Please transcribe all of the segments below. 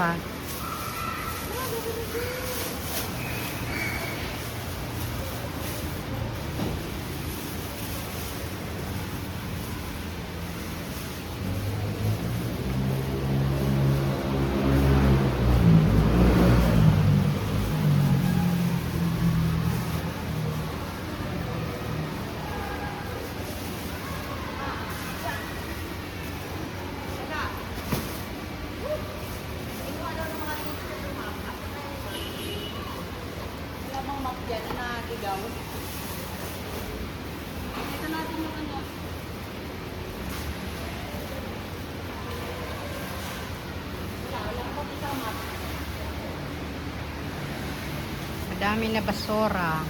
Pa. Yan na natigaw. Ito natin yung ano. Wala pa isang map. Madami na basura.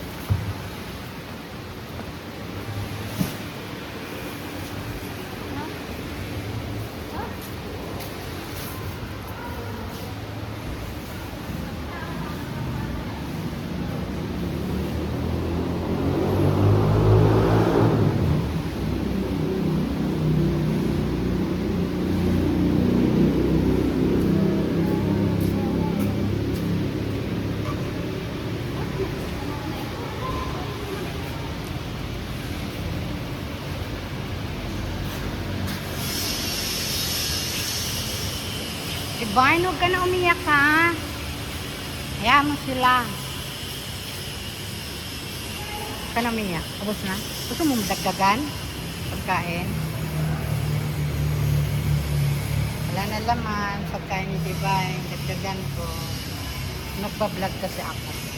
Divine, huwag ka na umiyak ha. Hayaan mo sila. Huwag ka na umiyak. Tapos na. Gusto mo dagdagan? Pagkain? Wala na laman. Pagkain ni Divine. Dagdagan ko. Nagpa-vlog kasi ako.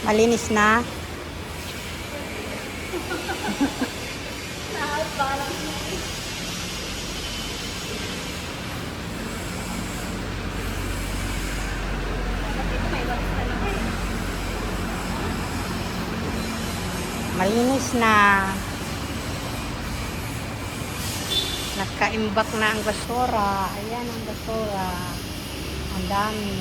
Malinis na. Malinis na. Nagkaimbak na ang basura. Ayan ang basura. Ang dami.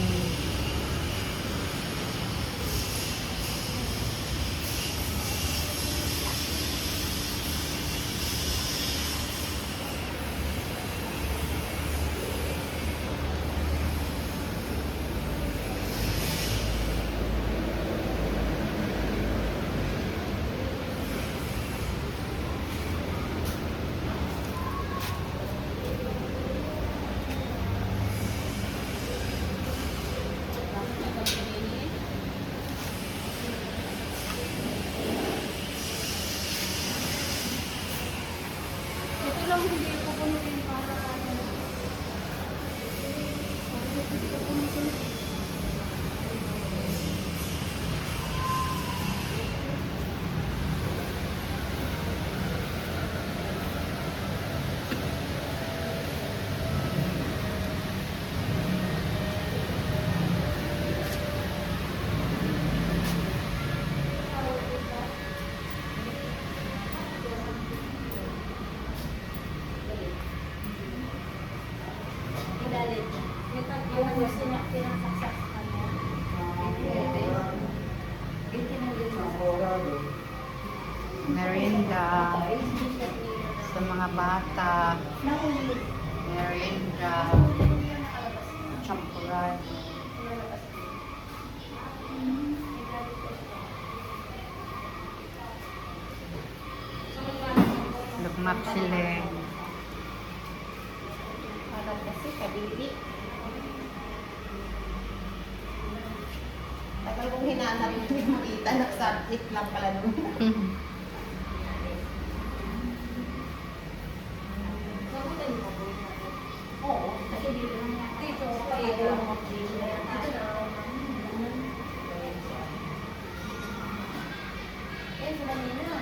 Ito lang hindi ko punutin para yung gusto niya pinasaksak sa kanya. Merienda sa mga bata. Merienda. Champuran. Lugmap sila. Para kasi kadiri. Tagal kong hinahanap yung makita, nagsabit lang pala nung. Oo, kasi dito lang yan. Dito, dito lang ako. Dito lang. Eh, sila nila.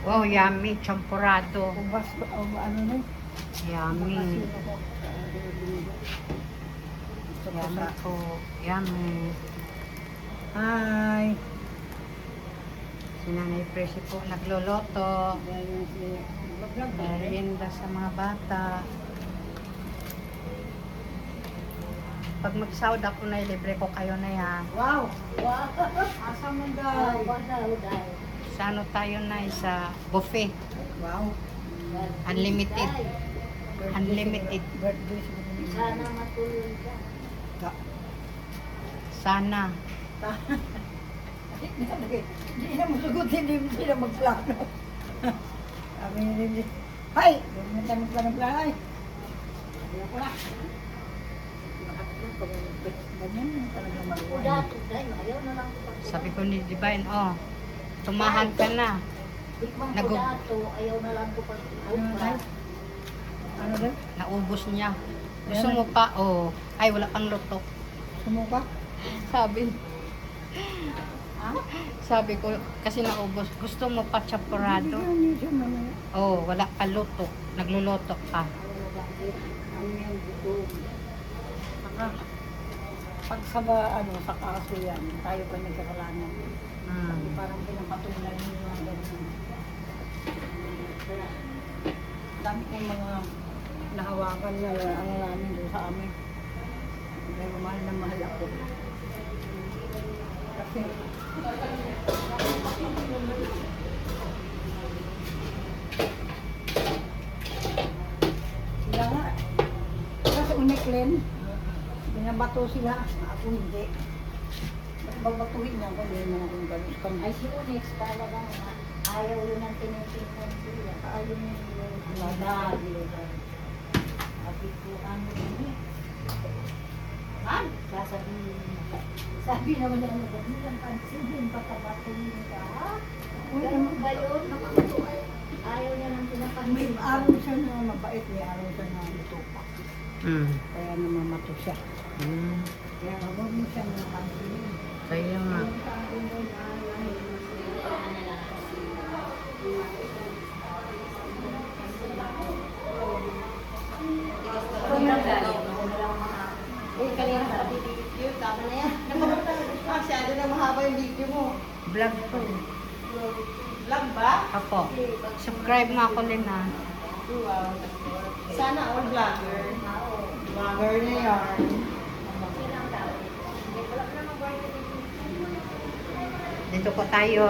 Wow, yummy. Champurado. Ubas ko, ano na. Yummy. Ito po Yummy sa... po. Yummy. Hi! Si Nanay Presi po nagloloto. Yan yung si... Merienda sa mga bata. Pag mag-sahod ako na, libre ko kayo na yan. Wow! Wow! Asa mo daw? Sa ano tayo na, sa buffet. Wow! Unlimited. Unlimited. Birthday siguro. Sana matuloy ka. Sana. Hindi na masugot, hindi na magplano. Sabi ni Lindy, hay! Huwag mo tayo magplano-plano ay. Ayaw ko na. Ganyan yung talaga magawa. Dato dahil ayaw na lang ko pag Sabi ko ni Divine, oh, tumahan ka na. Tikman ko Nagug- dato, ayaw na lang ko pag Ano tayo? Ano daw? Naubos niya. Gusto mo pa? Oh, ay wala pang luto. Sumuka? Sabi. Sabi ko, kasi naubos. Gusto mo pa champurado? Hindi siya mamaya. Oh, wala pa luto. Nagluluto pa. Ang yung gutom. Saka, pag sa ano, sa kaso yan, tayo pa nagkakalangan. Parang pinapatulan yung mga ganyan. Dami kong mga nahawakan na ano namin doon sa amin. Pero mahal na mahal ako. Kasi, sila nga, kasi uniklen, binabato sila, ako hindi. Ba't babatuhin niya ako, hindi naman akong ganun. Ay si Onyx talaga nga. Ayaw yun ang tinitingnan sila. Ayaw niya Madali. Sabi ko, ano yun eh. Man, sasabihin. Sabi naman niya, ano ba, nilang pansin yung pagkabatuhin ka, ha? Ganun ba yun? Ayaw niya nang May pinapansin. araw siya na mabait, may araw siya na itupa. Kaya namamato siya. Kaya huwag mo siya napansin. Kaya nga. Eh, kanina sa video, tama na yan. Masyado na mahaba yung video mo. Vlog to. Vlog ba? Ako. Subscribe mo ako din ha. Wow. Sana all vlogger. Vlogger na yan. Dito po tayo.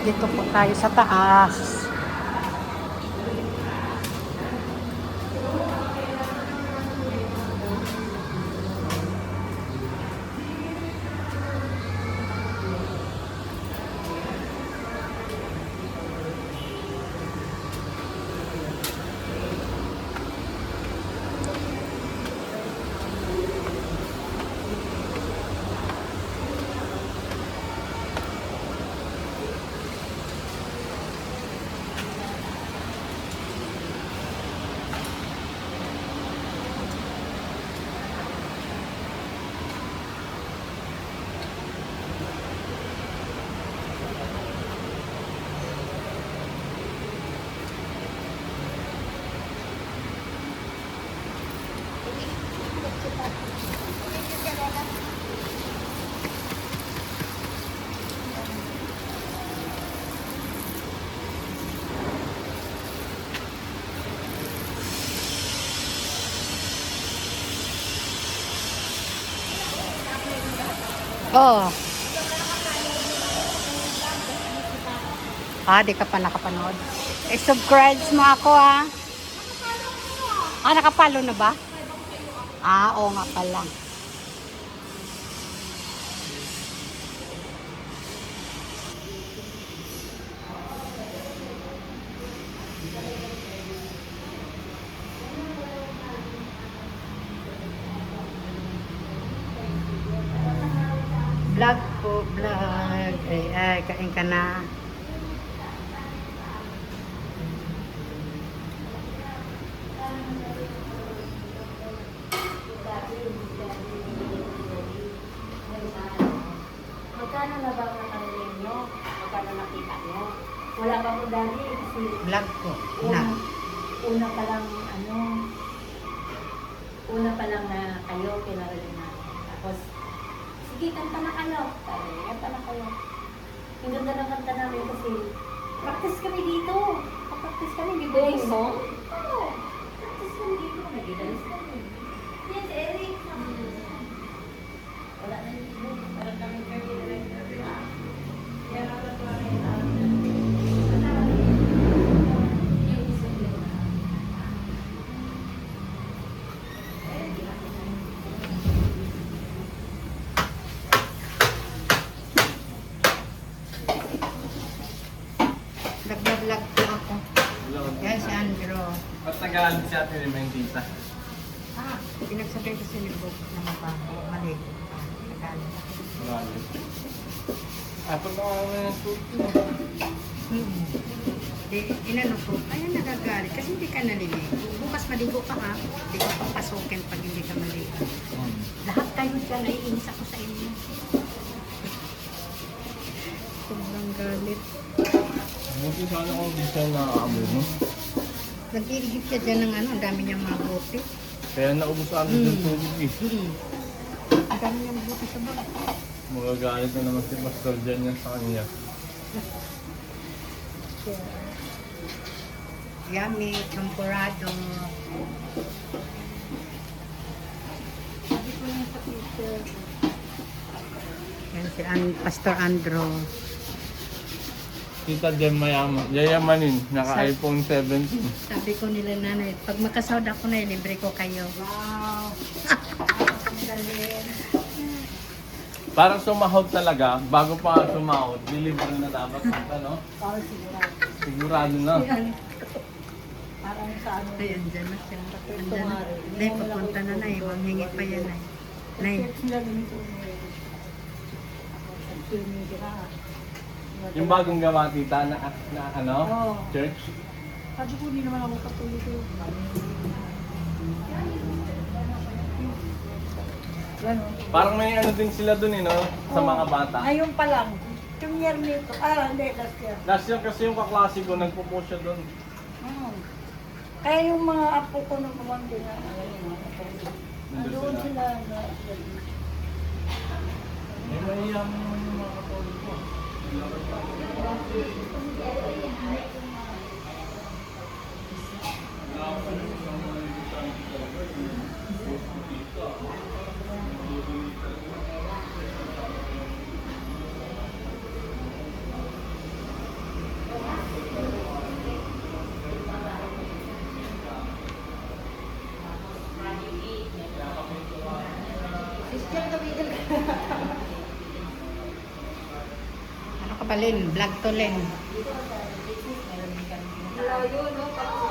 Dito po tayo sa taas. Oh. Di ka pa nakapanood. Subscribe mo ako nakapalo na ba? Oo nga pala. Vlog po, vlog. Ay, kain ka na. Magkano na ba ang nakalagay nyo? Magkano nakita nyo? Wala pa po dali kasi Vlog po. una pa lang una pa lang na kayo kinarali na. Tapos, sige, kanta na kayo. Sabi, kanta na kayo. Yung ganda ng kanta namin kasi practice kami dito. Practice kami, di ba yung song? Oo. Practice kami dito. Nag-dance kami. Yes, Eric. Wala na yung ibo. Parang kami Nag-vlog po ako. Yan si Andrew. Ba't nag-aalit si Ate Rima yung tita? Pinagsabihin ko si Libog na mabaho. Mali. Nagalit. Nag-aalit. Pag nakakawa ng tubig. Inano po, ayun nagagalit. Kasi hindi ka naliligo. Bukas maligo ka Hindi ka papasukin pag hindi ka maligo. Lahat kayo dyan, naiinis ako sa inyo. Sobrang galit. Buti sana kung di siya nakaamoy mo. Nag-iigip ka dyan ng ang dami niyang mga buti. Kaya naubos sa amin yung tubig eh. Ang dami niyang buti sa bag. Magagalit na naman si Pastor dyan yan sa kanya. Yummy, champurado. Yan si Pastor Andrew. Tita Jem mayaman. Yayamanin. Naka-iPhone 17. Sabi ko nila nanay, pag makasahod ako na, libre ko kayo. Wow! Parang sumahod talaga. Bago pa sumahod, deliver na dapat kita, no? Oh, sigurado. Sigurado na. Parang sa ano. Ayan, dyan na siya. Andyan na. Nay, papunta na na Manghingi pa yan Nay. Sila ganito. Yung bagong gawa tita na ano? Oo. Church? Sabi ko, hindi naman ako patuloy ko. Gano'n. Parang may ano din sila dun no? Sa mga bata. Ngayon pa lang. Yung year nito. Hindi, last year. Last year kasi yung kaklase ko, nagpo-post siya dun. Kaya yung mga apo ko nung kumangkin na, nandoon sila. Eh, mahiyaman naman yung mga katolik ko. Diyan tumigil ka. Ano ka ba, Len? Vlog to, Len. Layo, no? Tapos